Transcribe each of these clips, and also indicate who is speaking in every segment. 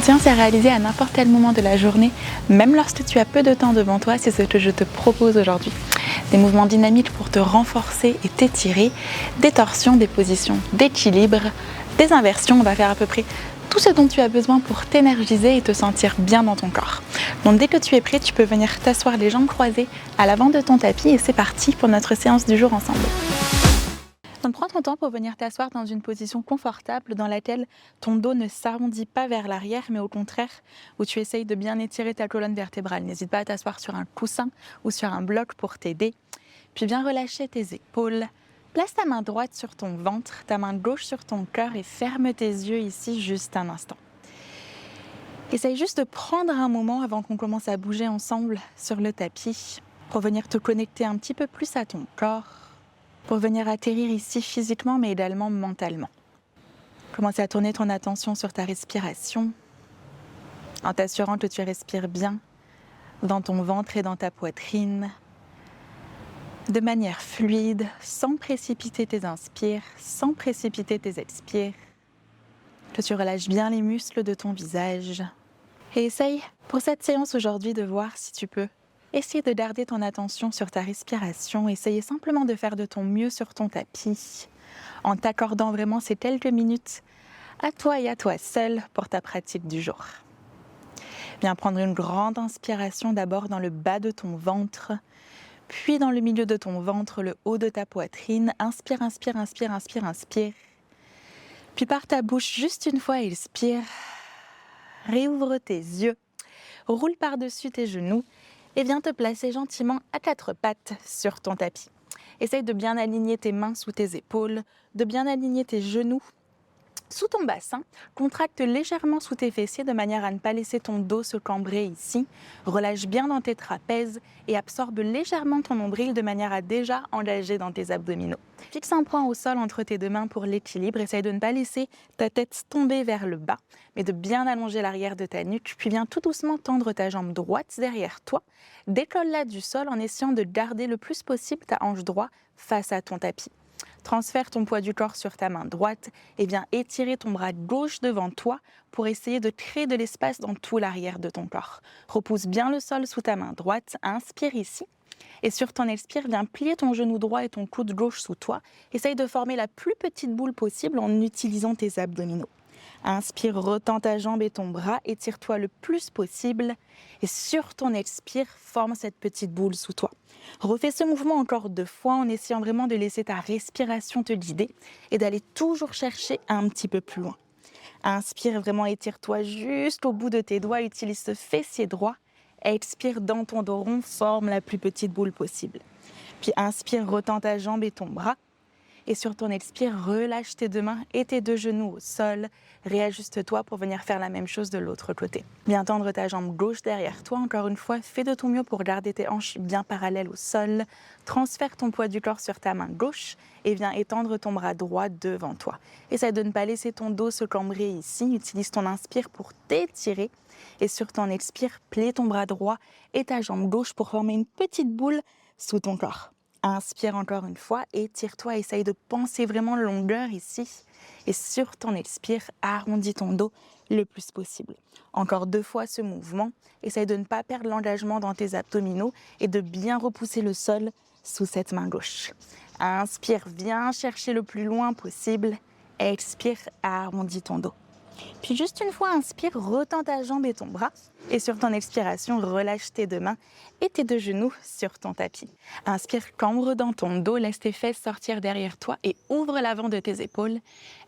Speaker 1: séance est réalisée à n'importe quel moment de la journée, même lorsque tu as peu de temps devant toi, c'est ce que je te propose aujourd'hui. Des mouvements dynamiques pour te renforcer et t'étirer, des torsions, des positions d'équilibre, des inversions. On va faire à peu près tout ce dont tu as besoin pour t'énergiser et te sentir bien dans ton corps. Donc dès que tu es prêt, tu peux venir t'asseoir les jambes croisées à l'avant de ton tapis et c'est parti pour notre séance du jour ensemble. Donc prends ton temps pour venir t'asseoir dans une position confortable dans laquelle ton dos ne s'arrondit pas vers l'arrière, mais au contraire, où tu essayes de bien étirer ta colonne vertébrale. N'hésite pas à t'asseoir sur un coussin ou sur un bloc pour t'aider. Puis viens relâcher tes épaules. Place ta main droite sur ton ventre, ta main gauche sur ton cœur et ferme tes yeux ici juste un instant. Essaye juste de prendre un moment avant qu'on commence à bouger ensemble sur le tapis pour venir te connecter un petit peu plus à ton corps, pour venir atterrir ici physiquement mais également mentalement. Commence à tourner ton attention sur ta respiration en t'assurant que tu respires bien dans ton ventre et dans ta poitrine, de manière fluide, sans précipiter tes inspires, sans précipiter tes expires, que tu relâches bien les muscles de ton visage. Et essaye pour cette séance aujourd'hui de voir si tu peux essayer de garder ton attention sur ta respiration, essayer simplement de faire de ton mieux sur ton tapis, en t'accordant vraiment ces quelques minutes à toi et à toi seul pour ta pratique du jour. Viens prendre une grande inspiration d'abord dans le bas de ton ventre, puis dans le milieu de ton ventre, le haut de ta poitrine. Inspire, inspire, inspire, inspire, inspire. Puis par ta bouche, juste une fois, expire. Réouvre tes yeux, roule par-dessus tes genoux et viens te placer gentiment à quatre pattes sur ton tapis. Essaye de bien aligner tes mains sous tes épaules, de bien aligner tes genoux sous ton bassin. Contracte légèrement sous tes fessiers de manière à ne pas laisser ton dos se cambrer ici. Relâche bien dans tes trapèzes et absorbe légèrement ton nombril de manière à déjà engager dans tes abdominaux. Fixe un point au sol entre tes deux mains pour l'équilibre. Essaye de ne pas laisser ta tête tomber vers le bas, mais de bien allonger l'arrière de ta nuque. Puis viens tout doucement tendre ta jambe droite derrière toi. Décolle-la du sol en essayant de garder le plus possible ta hanche droite face à ton tapis. Transfère ton poids du corps sur ta main droite et viens étirer ton bras gauche devant toi pour essayer de créer de l'espace dans tout l'arrière de ton corps. Repousse bien le sol sous ta main droite, inspire ici. Et sur ton expire, viens plier ton genou droit et ton coude gauche sous toi. Essaye de former la plus petite boule possible en utilisant tes abdominaux. Inspire, retends ta jambe et ton bras, étire-toi le plus possible. Et sur ton expire, forme cette petite boule sous toi. Refais ce mouvement encore 2 fois en essayant vraiment de laisser ta respiration te guider et d'aller toujours chercher un petit peu plus loin. Inspire, vraiment étire-toi jusqu'au bout de tes doigts, utilise ce fessier droit. Expire dans ton dos rond, forme la plus petite boule possible. Puis inspire, retends ta jambe et ton bras. Et sur ton expire, relâche tes deux mains et tes deux genoux au sol. Réajuste-toi pour venir faire la même chose de l'autre côté. Viens tendre ta jambe gauche derrière toi. Encore une fois, fais de ton mieux pour garder tes hanches bien parallèles au sol. Transfère ton poids du corps sur ta main gauche et viens étendre ton bras droit devant toi. Essaye de ne pas laisser ton dos se cambrer ici. Utilise ton inspire pour t'étirer. Et sur ton expire, plie ton bras droit et ta jambe gauche pour former une petite boule sous ton corps. Inspire encore une fois, étire-toi, essaye de penser vraiment longueur ici. Et sur ton expire, arrondis ton dos le plus possible. Encore 2 fois ce mouvement. Essaye de ne pas perdre l'engagement dans tes abdominaux et de bien repousser le sol sous cette main gauche. Inspire, viens chercher le plus loin possible. Expire, arrondis ton dos. Puis juste une fois, inspire, retends ta jambe et ton bras. Et sur ton expiration, relâche tes deux mains et tes deux genoux sur ton tapis. Inspire, cambre dans ton dos, laisse tes fesses sortir derrière toi et ouvre l'avant de tes épaules.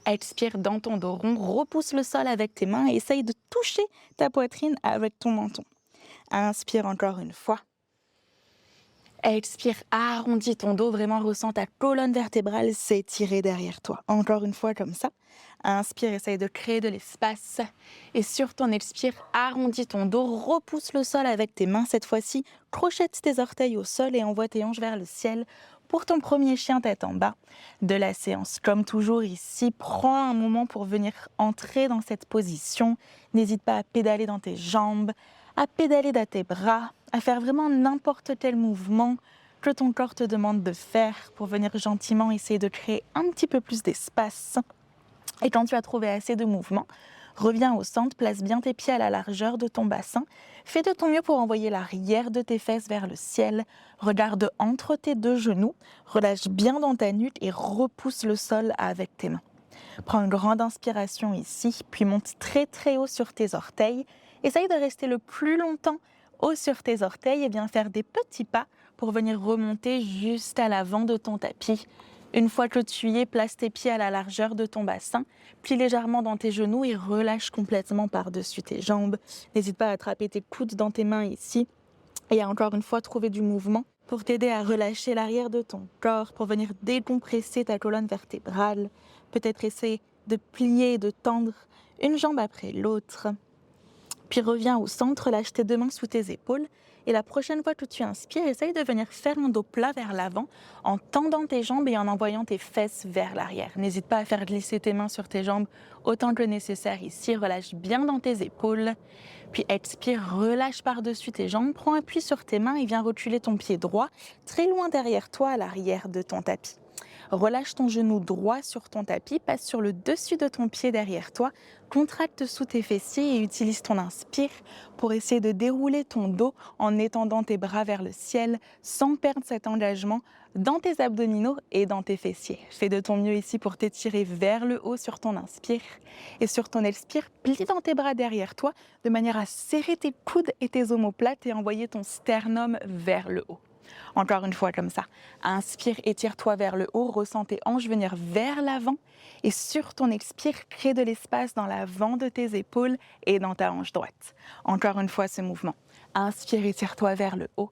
Speaker 1: Expire dans ton dos rond, repousse le sol avec tes mains et essaye de toucher ta poitrine avec ton menton. Inspire encore une fois. Expire, arrondis ton dos, vraiment ressens ta colonne vertébrale s'étirer derrière toi. Encore une fois comme ça. Inspire, essaye de créer de l'espace. Et sur ton expire, arrondis ton dos, repousse le sol avec tes mains. Cette fois-ci, crochette tes orteils au sol et envoie tes hanches vers le ciel pour ton premier chien tête en bas de la séance. Comme toujours ici, prends un moment pour venir entrer dans cette position. N'hésite pas à pédaler dans tes jambes, à pédaler dans tes bras, à faire vraiment n'importe quel mouvement que ton corps te demande de faire pour venir gentiment essayer de créer un petit peu plus d'espace. Et quand tu as trouvé assez de mouvements, Reviens au centre, place bien tes pieds à la largeur de ton bassin. Fais de ton mieux pour envoyer l'arrière de tes fesses vers le ciel. Regarde entre tes deux genoux, relâche bien dans ta nuque et repousse le sol avec tes mains. Prends une grande inspiration ici, puis monte très haut sur tes orteils. Essaye de rester le plus longtemps haut sur tes orteils et viens faire des petits pas pour venir remonter juste à l'avant de ton tapis. Une fois que tu y es, place tes pieds à la largeur de ton bassin, plie légèrement dans tes genoux et relâche complètement par-dessus tes jambes. N'hésite pas à attraper tes coudes dans tes mains ici et à encore une fois trouver du mouvement pour t'aider à relâcher l'arrière de ton corps, pour venir décompresser ta colonne vertébrale. Peut-être essayer de plier et de tendre une jambe après l'autre. Puis reviens au centre, lâche tes deux mains sous tes épaules. Et la prochaine fois que tu inspires, essaye de venir faire un dos plat vers l'avant en tendant tes jambes et en envoyant tes fesses vers l'arrière. N'hésite pas à faire glisser tes mains sur tes jambes autant que nécessaire ici. Relâche bien dans tes épaules. Puis expire, relâche par-dessus tes jambes. Prends appui sur tes mains et viens reculer ton pied droit très loin derrière toi à l'arrière de ton tapis. Relâche ton genou droit sur ton tapis, passe sur le dessus de ton pied derrière toi, contracte sous tes fessiers et utilise ton inspire pour essayer de dérouler ton dos en étendant tes bras vers le ciel sans perdre cet engagement dans tes abdominaux et dans tes fessiers. Fais de ton mieux ici pour t'étirer vers le haut sur ton inspire et sur ton expire, plie dans tes bras derrière toi de manière à serrer tes coudes et tes omoplates et envoyer ton sternum vers le haut. Encore une fois comme ça. Inspire, étire-toi vers le haut, ressens tes hanches venir vers l'avant et sur ton expire, crée de l'espace dans l'avant de tes épaules et dans ta hanche droite. Encore une fois ce mouvement. Inspire, étire-toi vers le haut.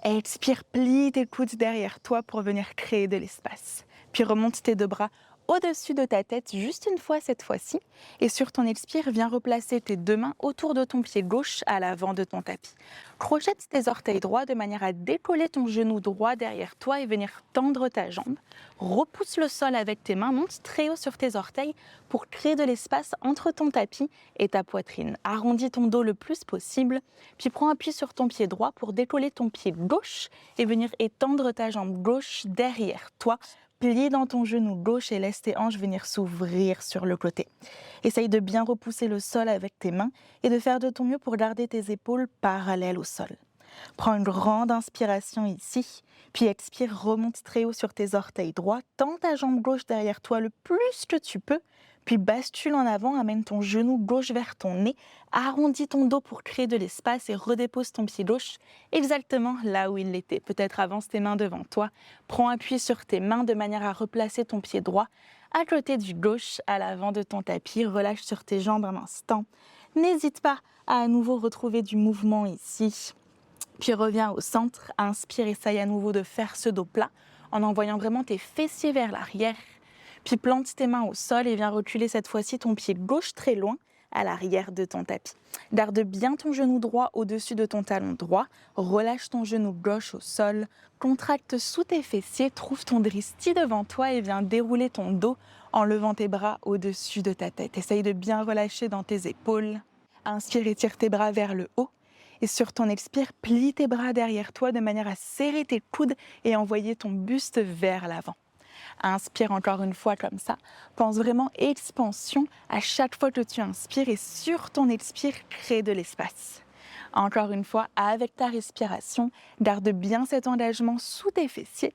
Speaker 1: Expire, plie tes coudes derrière toi pour venir créer de l'espace. Puis remonte tes deux bras au-dessus de ta tête, juste une fois cette fois-ci. Et sur ton expire, viens replacer tes deux mains autour de ton pied gauche à l'avant de ton tapis. Crochette tes orteils droits de manière à décoller ton genou droit derrière toi et venir tendre ta jambe. Repousse le sol avec tes mains, monte très haut sur tes orteils pour créer de l'espace entre ton tapis et ta poitrine. Arrondis ton dos le plus possible, puis prends appui sur ton pied droit pour décoller ton pied gauche et venir étendre ta jambe gauche derrière toi. Plie dans ton genou gauche et laisse tes hanches venir s'ouvrir sur le côté. Essaye de bien repousser le sol avec tes mains et de faire de ton mieux pour garder tes épaules parallèles au sol. Prends une grande inspiration ici, puis expire, remonte très haut sur tes orteils droits, tends ta jambe gauche derrière toi le plus que tu peux, puis bascule en avant, amène ton genou gauche vers ton nez, arrondis ton dos pour créer de l'espace et redépose ton pied gauche exactement là où il était. Peut-être avance tes mains devant toi, prends appui sur tes mains de manière à replacer ton pied droit à côté du gauche à l'avant de ton tapis, relâche sur tes jambes un instant. N'hésite pas à nouveau retrouver du mouvement ici. Puis reviens au centre, inspire, essaye à nouveau de faire ce dos plat en envoyant vraiment tes fessiers vers l'arrière. Puis plante tes mains au sol et viens reculer cette fois-ci ton pied gauche très loin à l'arrière de ton tapis. Garde bien ton genou droit au-dessus de ton talon droit, relâche ton genou gauche au sol, contracte sous tes fessiers, trouve ton dristi devant toi et viens dérouler ton dos en levant tes bras au-dessus de ta tête. Essaye de bien relâcher dans tes épaules. Inspire et tire tes bras vers le haut. Et sur ton expire, plie tes bras derrière toi de manière à serrer tes coudes et envoyer ton buste vers l'avant. Inspire encore une fois comme ça. Pense vraiment expansion à chaque fois que tu inspires et sur ton expire, crée de l'espace. Encore une fois, avec ta respiration, garde bien cet engagement sous tes fessiers.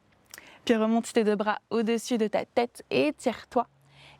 Speaker 1: Puis remonte tes deux bras au-dessus de ta tête et étire-toi.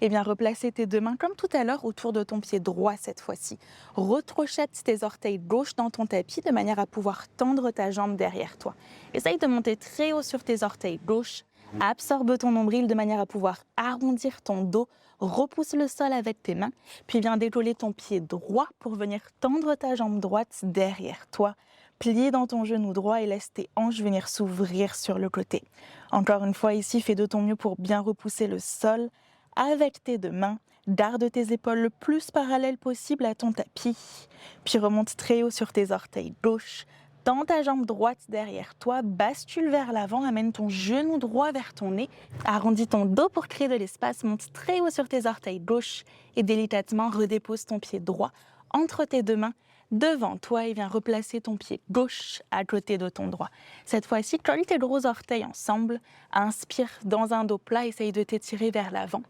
Speaker 1: Et bien replacer tes deux mains comme tout à l'heure autour de ton pied droit cette fois-ci. Retrochette tes orteils gauche dans ton tapis de manière à pouvoir tendre ta jambe derrière toi. Essaye de monter très haut sur tes orteils gauche. Absorbe ton nombril de manière à pouvoir arrondir ton dos. Repousse le sol avec tes mains. Puis viens décoller ton pied droit pour venir tendre ta jambe droite derrière toi. Plie dans ton genou droit et laisse tes hanches venir s'ouvrir sur le côté. Encore une fois ici, fais de ton mieux pour bien repousser le sol. Avec tes deux mains, garde tes épaules le plus parallèles possible à ton tapis. Puis remonte très haut sur tes orteils gauche. Tends ta jambe droite derrière toi, bascule vers l'avant, amène ton genou droit vers ton nez. Arrondis ton dos pour créer de l'espace, monte très haut sur tes orteils gauche et délicatement redépose ton pied droit entre tes deux mains devant toi et viens replacer ton pied gauche à côté de ton droit. Cette fois-ci, colle tes gros orteils ensemble, inspire dans un dos plat, essaye de t'étirer vers l'avant.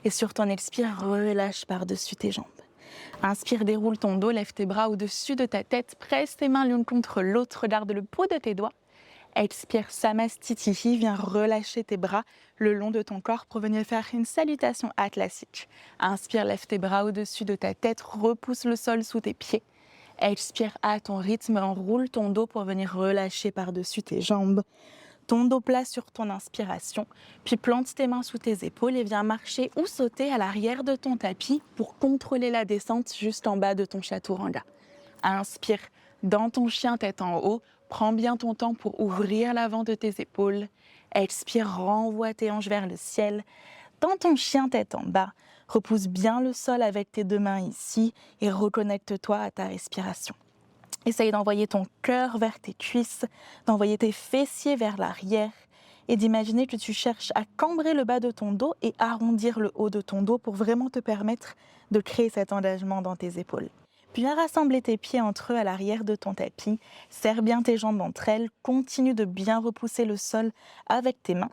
Speaker 1: Et sur ton expire, relâche par-dessus tes jambes. Inspire, déroule ton dos, lève tes bras au-dessus de ta tête, presse tes mains l'une contre l'autre, regarde le bout de tes doigts. Expire, Samastitihi, viens relâcher tes bras le long de ton corps pour venir faire une salutation athlasique. Inspire, lève tes bras au-dessus de ta tête, repousse le sol sous tes pieds. Expire à ton rythme, enroule ton dos pour venir relâcher par-dessus tes jambes. Ton dos plat sur ton inspiration, puis plante tes mains sous tes épaules et viens marcher ou sauter à l'arrière de ton tapis pour contrôler la descente juste en bas de ton chaturanga. Inspire dans ton chien tête en haut, prends bien ton temps pour ouvrir l'avant de tes épaules. Expire, renvoie tes hanches vers le ciel. Dans ton chien tête en bas, repousse bien le sol avec tes deux mains ici et reconnecte-toi à ta respiration. Essaye d'envoyer ton cœur vers tes cuisses, d'envoyer tes fessiers vers l'arrière et d'imaginer que tu cherches à cambrer le bas de ton dos et arrondir le haut de ton dos pour vraiment te permettre de créer cet engagement dans tes épaules. Puis viens rassembler tes pieds entre eux à l'arrière de ton tapis, serre bien tes jambes entre elles, continue de bien repousser le sol avec tes mains.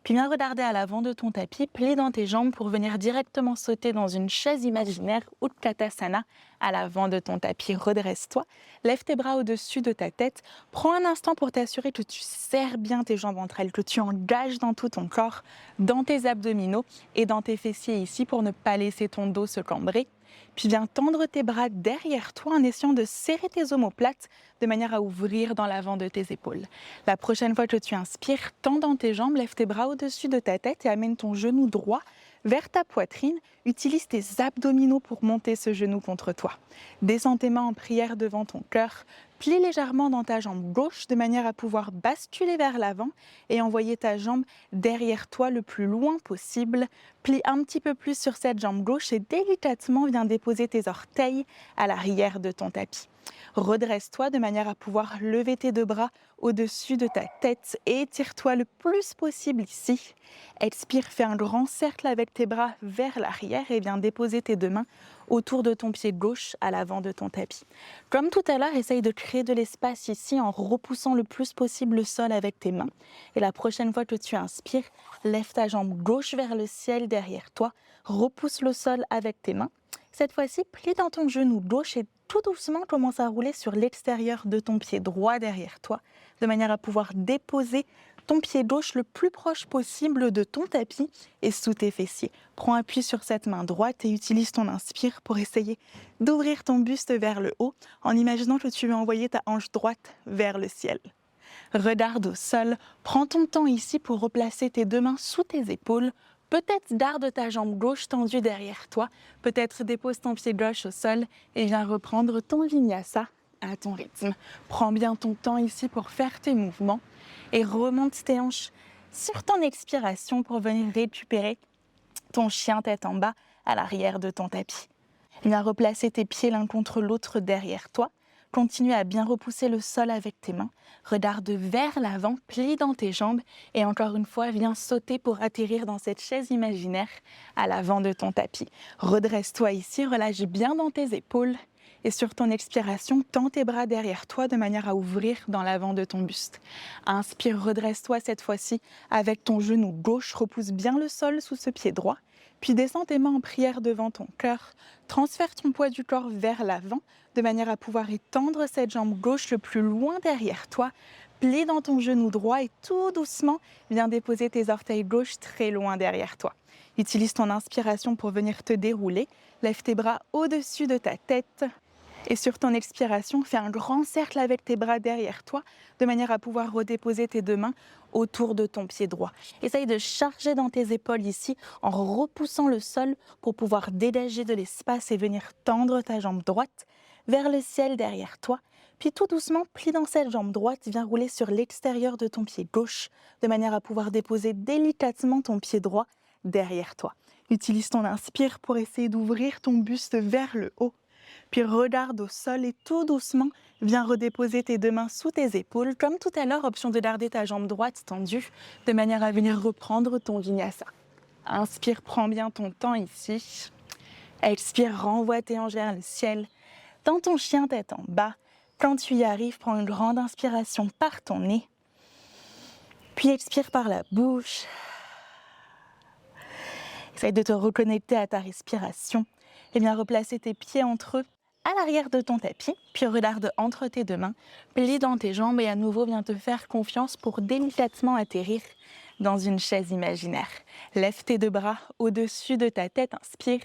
Speaker 1: Puis viens regarder à l'avant de ton tapis, plie dans tes jambes pour venir directement sauter dans une chaise imaginaire Utkatasana à l'avant de ton tapis. Redresse-toi, lève tes bras au-dessus de ta tête, prends un instant pour t'assurer que tu serres bien tes jambes entre elles, que tu engages dans tout ton corps, dans tes abdominaux et dans tes fessiers ici pour ne pas laisser ton dos se cambrer. Puis viens tendre tes bras derrière toi en essayant de serrer tes omoplates de manière à ouvrir dans l'avant de tes épaules. La prochaine fois que tu inspires, tends dans tes jambes, lève tes bras au-dessus de ta tête et amène ton genou droit vers ta poitrine. Utilise tes abdominaux pour monter ce genou contre toi. Descends tes mains en prière devant ton cœur. Plie légèrement dans ta jambe gauche de manière à pouvoir basculer vers l'avant et envoyer ta jambe derrière toi le plus loin possible. Plie un petit peu plus sur cette jambe gauche et délicatement viens déposer tes orteils à l'arrière de ton tapis. Redresse-toi de manière à pouvoir lever tes deux bras au-dessus de ta tête et étire-toi le plus possible ici. Expire, fais un grand cercle avec tes bras vers l'arrière et viens déposer tes deux mains autour de ton pied gauche à l'avant de ton tapis. Comme tout à l'heure, essaye de créer de l'espace ici en repoussant le plus possible le sol avec tes mains. Et la prochaine fois que tu inspires, lève ta jambe gauche vers le ciel derrière toi, repousse le sol avec tes mains. Cette fois-ci, plie dans ton genou gauche et tout doucement commence à rouler sur l'extérieur de ton pied droit derrière toi, de manière à pouvoir déposer ton pied gauche le plus proche possible de ton tapis et sous tes fessiers. Prends appui sur cette main droite et utilise ton inspire pour essayer d'ouvrir ton buste vers le haut en imaginant que tu veux envoyer ta hanche droite vers le ciel. Regarde au sol, prends ton temps ici pour replacer tes deux mains sous tes épaules. Peut-être garde ta jambe gauche tendue derrière toi, peut-être dépose ton pied gauche au sol et viens reprendre ton vinyasa à ton rythme. Prends bien ton temps ici pour faire tes mouvements et remonte tes hanches sur ton expiration pour venir récupérer ton chien tête en bas à l'arrière de ton tapis. Viens replacer tes pieds l'un contre l'autre derrière toi. Continue à bien repousser le sol avec tes mains. Regarde vers l'avant, plie dans tes jambes et encore une fois, viens sauter pour atterrir dans cette chaise imaginaire à l'avant de ton tapis. Redresse-toi ici, relâche bien dans tes épaules et sur ton expiration, tends tes bras derrière toi de manière à ouvrir dans l'avant de ton buste. Inspire, redresse-toi cette fois-ci avec ton genou gauche, repousse bien le sol sous ce pied droit. Puis descends tes mains en prière devant ton cœur, transfère ton poids du corps vers l'avant de manière à pouvoir étendre cette jambe gauche le plus loin derrière toi, plie dans ton genou droit et tout doucement, viens déposer tes orteils gauches très loin derrière toi. Utilise ton inspiration pour venir te dérouler, lève tes bras au-dessus de ta tête. Et sur ton expiration, fais un grand cercle avec tes bras derrière toi, de manière à pouvoir redéposer tes deux mains autour de ton pied droit. Essaye de charger dans tes épaules ici, en repoussant le sol pour pouvoir dégager de l'espace et venir tendre ta jambe droite vers le ciel derrière toi. Puis tout doucement, plie dans cette jambe droite, viens rouler sur l'extérieur de ton pied gauche, de manière à pouvoir déposer délicatement ton pied droit derrière toi. Utilise ton inspire pour essayer d'ouvrir ton buste vers le haut. Puis regarde au sol et tout doucement, viens redéposer tes deux mains sous tes épaules. Comme tout à l'heure, option de garder ta jambe droite tendue, de manière à venir reprendre ton vinyasa. Inspire, prends bien ton temps ici. Expire, renvoie tes hanches vers le ciel. Dans ton chien tête en bas, quand tu y arrives, prends une grande inspiration par ton nez. Puis expire par la bouche. Essaye de te reconnecter à ta respiration. eh bien replacer tes pieds entre eux à l'arrière de ton tapis, puis regarde entre tes deux mains, plie dans tes jambes et à nouveau viens te faire confiance pour délicatement atterrir dans une chaise imaginaire. Lève tes deux bras au-dessus de ta tête, inspire,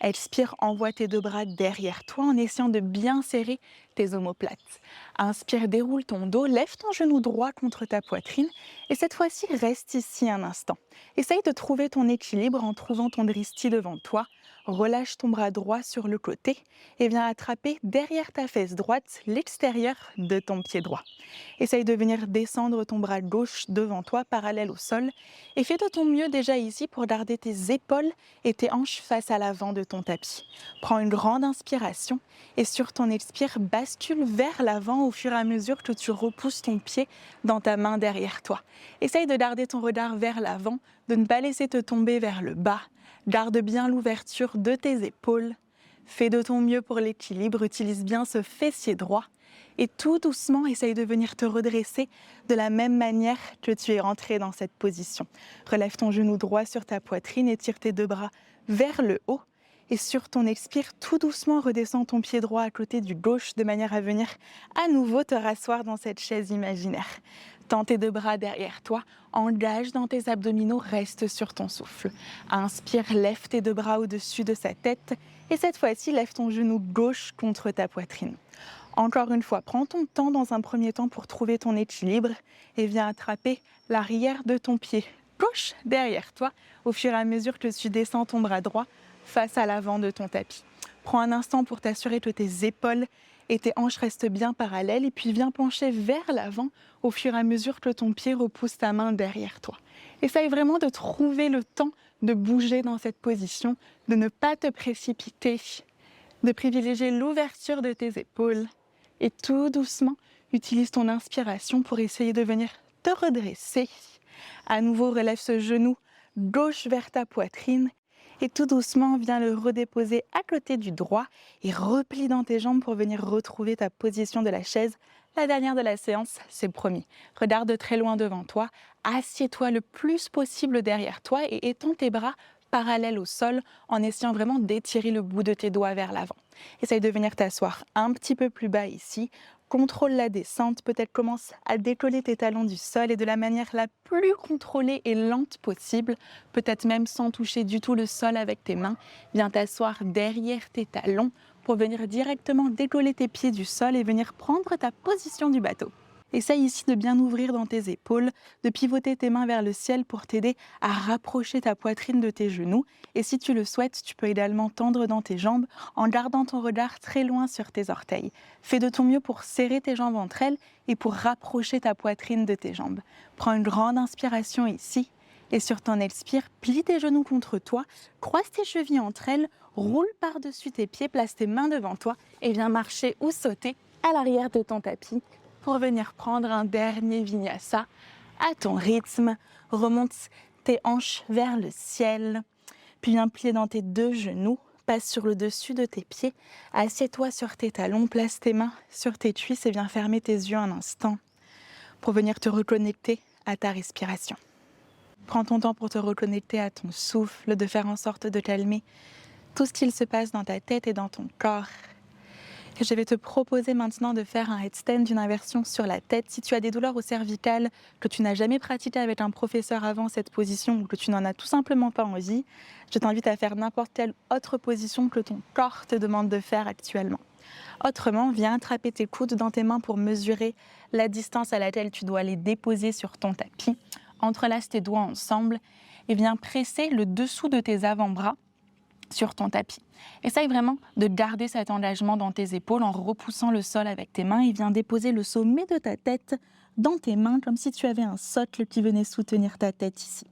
Speaker 1: expire, envoie tes deux bras derrière toi en essayant de bien serrer tes omoplates. Inspire, déroule ton dos, lève ton genou droit contre ta poitrine et cette fois-ci reste ici un instant. Essaye de trouver ton équilibre en trouvant ton dristi devant toi. Relâche ton bras droit sur le côté et viens attraper derrière ta fesse droite l'extérieur de ton pied droit. Essaye de venir descendre ton bras gauche devant toi, parallèle au sol. Et fais de ton mieux déjà ici pour garder tes épaules et tes hanches face à l'avant de ton tapis. Prends une grande inspiration et sur ton expire, bascule vers l'avant au fur et à mesure que tu repousses ton pied dans ta main derrière toi. Essaye de garder ton regard vers l'avant, de ne pas laisser te tomber vers le bas. Garde bien l'ouverture de tes épaules. Fais de ton mieux pour l'équilibre, utilise bien ce fessier droit et tout doucement, essaye de venir te redresser de la même manière que tu es rentré dans cette position. Relève ton genou droit sur ta poitrine et tire tes deux bras vers le haut. Et sur ton expire, tout doucement, redescends ton pied droit à côté du gauche de manière à venir à nouveau te rasseoir dans cette chaise imaginaire. Tends tes deux bras derrière toi, engage dans tes abdominaux, reste sur ton souffle. Inspire, lève tes deux bras au-dessus de sa tête et cette fois-ci, lève ton genou gauche contre ta poitrine. Encore une fois, prends ton temps dans un premier temps pour trouver ton équilibre et viens attraper l'arrière de ton pied gauche derrière toi au fur et à mesure que tu descends ton bras droit face à l'avant de ton tapis. Prends un instant pour t'assurer que tes épaules et tes hanches restent bien parallèles et puis viens pencher vers l'avant au fur et à mesure que ton pied repousse ta main derrière toi. Essaye vraiment de trouver le temps de bouger dans cette position, de ne pas te précipiter, de privilégier l'ouverture de tes épaules et tout doucement, utilise ton inspiration pour essayer de venir te redresser. À nouveau, relève ce genou gauche vers ta poitrine et tout doucement, viens le redéposer à côté du droit et replie dans tes jambes pour venir retrouver ta position de la chaise. La dernière de la séance, c'est promis. Regarde très loin devant toi, assieds-toi le plus possible derrière toi et étends tes bras parallèles au sol en essayant vraiment d'étirer le bout de tes doigts vers l'avant. Essaye de venir t'asseoir un petit peu plus bas ici. Contrôle la descente, peut-être commence à décoller tes talons du sol et de la manière la plus contrôlée et lente possible, peut-être même sans toucher du tout le sol avec tes mains, viens t'asseoir derrière tes talons pour venir directement décoller tes pieds du sol et venir prendre ta position du bateau. Essaye ici de bien ouvrir dans tes épaules, de pivoter tes mains vers le ciel pour t'aider à rapprocher ta poitrine de tes genoux. Et si tu le souhaites, tu peux également tendre dans tes jambes en gardant ton regard très loin sur tes orteils. Fais de ton mieux pour serrer tes jambes entre elles et pour rapprocher ta poitrine de tes jambes. Prends une grande inspiration ici. Et sur ton expire, plie tes genoux contre toi, croise tes chevilles entre elles, roule par-dessus tes pieds, place tes mains devant toi et viens marcher ou sauter à l'arrière de ton tapis pour venir prendre un dernier vinyasa à ton rythme. Remonte tes hanches vers le ciel, puis viens plier dans tes deux genoux, passe sur le dessus de tes pieds, assieds-toi sur tes talons, place tes mains sur tes cuisses et viens fermer tes yeux un instant pour venir te reconnecter à ta respiration. Prends ton temps pour te reconnecter à ton souffle, de faire en sorte de calmer tout ce qu'il se passe dans ta tête et dans ton corps. Et je vais te proposer maintenant de faire un headstand, une inversion sur la tête. Si tu as des douleurs au cervical, que tu n'as jamais pratiqué avec un professeur avant cette position ou que tu n'en as tout simplement pas envie, je t'invite à faire n'importe quelle autre position que ton corps te demande de faire actuellement. Autrement, viens attraper tes coudes dans tes mains pour mesurer la distance à laquelle tu dois les déposer sur ton tapis. Entrelace tes doigts ensemble et viens presser le dessous de tes avant-bras sur ton tapis. Essaye vraiment de garder cet engagement dans tes épaules en repoussant le sol avec tes mains et viens déposer le sommet de ta tête dans tes mains comme si tu avais un socle qui venait soutenir ta tête ici.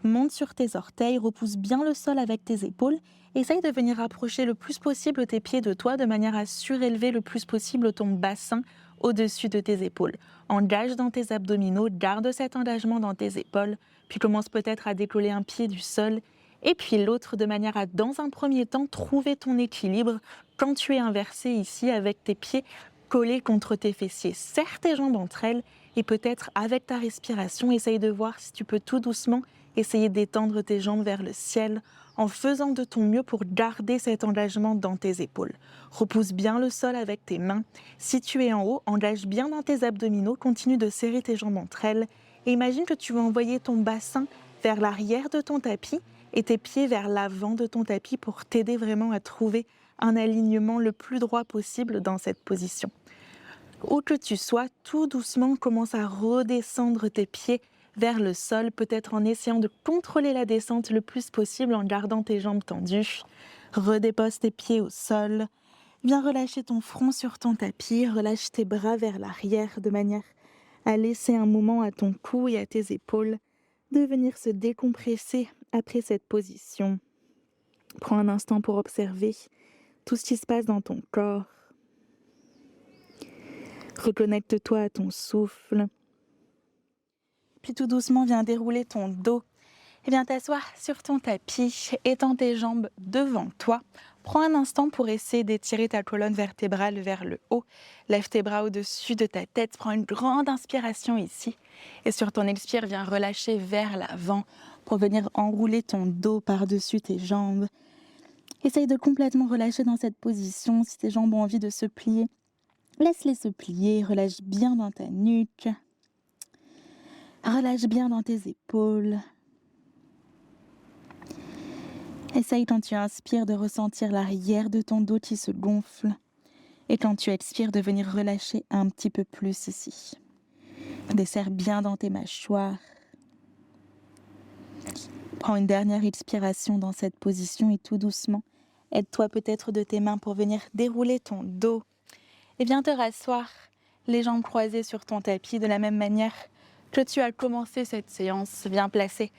Speaker 1: Monte sur tes orteils, repousse bien le sol avec tes épaules. Essaye de venir rapprocher le plus possible tes pieds de toi de manière à surélever le plus possible ton bassin au-dessus de tes épaules. Engage dans tes abdominaux, garde cet engagement dans tes épaules, puis commence peut-être à décoller un pied du sol et puis l'autre de manière à, dans un premier temps, trouver ton équilibre quand tu es inversé ici avec tes pieds collés contre tes fessiers. Serre tes jambes entre elles et peut-être avec ta respiration, essaye de voir si tu peux tout doucement Essayez d'étendre tes jambes vers le ciel en faisant de ton mieux pour garder cet engagement dans tes épaules. Repousse bien le sol avec tes mains. Si tu es en haut, engage bien dans tes abdominaux, continue de serrer tes jambes entre elles et imagine que tu vas envoyer ton bassin vers l'arrière de ton tapis et tes pieds vers l'avant de ton tapis pour t'aider vraiment à trouver un alignement le plus droit possible dans cette position. Où que tu sois, tout doucement, commence à redescendre tes pieds vers le sol, peut-être en essayant de contrôler la descente le plus possible en gardant tes jambes tendues. Redépose tes pieds au sol. Viens relâcher ton front sur ton tapis, relâche tes bras vers l'arrière de manière à laisser un moment à ton cou et à tes épaules de venir se décompresser après cette position. Prends un instant pour observer tout ce qui se passe dans ton corps. Reconnecte-toi à ton souffle. Puis tout doucement, viens dérouler ton dos. Et viens t'asseoir sur ton tapis, étends tes jambes devant toi. Prends un instant pour essayer d'étirer ta colonne vertébrale vers le haut. Lève tes bras au-dessus de ta tête. Prends une grande inspiration ici. Et sur ton expire, viens relâcher vers l'avant pour venir enrouler ton dos par-dessus tes jambes. Essaye de complètement relâcher dans cette position. Si tes jambes ont envie de se plier, laisse-les se plier. Relâche bien dans ta nuque. Relâche bien dans tes épaules. Essaye quand tu inspires de ressentir l'arrière de ton dos qui se gonfle et quand tu expires de venir relâcher un petit peu plus ici. Desserre bien dans tes mâchoires. Prends une dernière expiration dans cette position et tout doucement, aide-toi peut-être de tes mains pour venir dérouler ton dos et viens te rasseoir, les jambes croisées sur ton tapis de la même manière que tu as commencé cette séance. Viens placer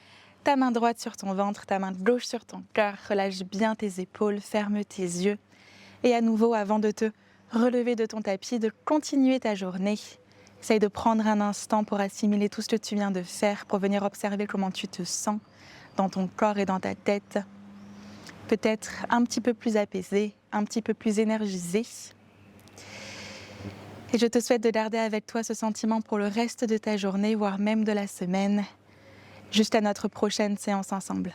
Speaker 1: ta main droite sur ton ventre, ta main gauche sur ton cœur. Relâche bien tes épaules, ferme tes yeux. Et à nouveau, avant de te relever de ton tapis, de continuer ta journée, essaye de prendre un instant pour assimiler tout ce que tu viens de faire, pour venir observer comment tu te sens dans ton corps et dans ta tête. Peut-être un petit peu plus apaisé, un petit peu plus énergisé. Et je te souhaite de garder avec toi ce sentiment pour le reste de ta journée, voire même de la semaine, jusqu'à notre prochaine séance ensemble.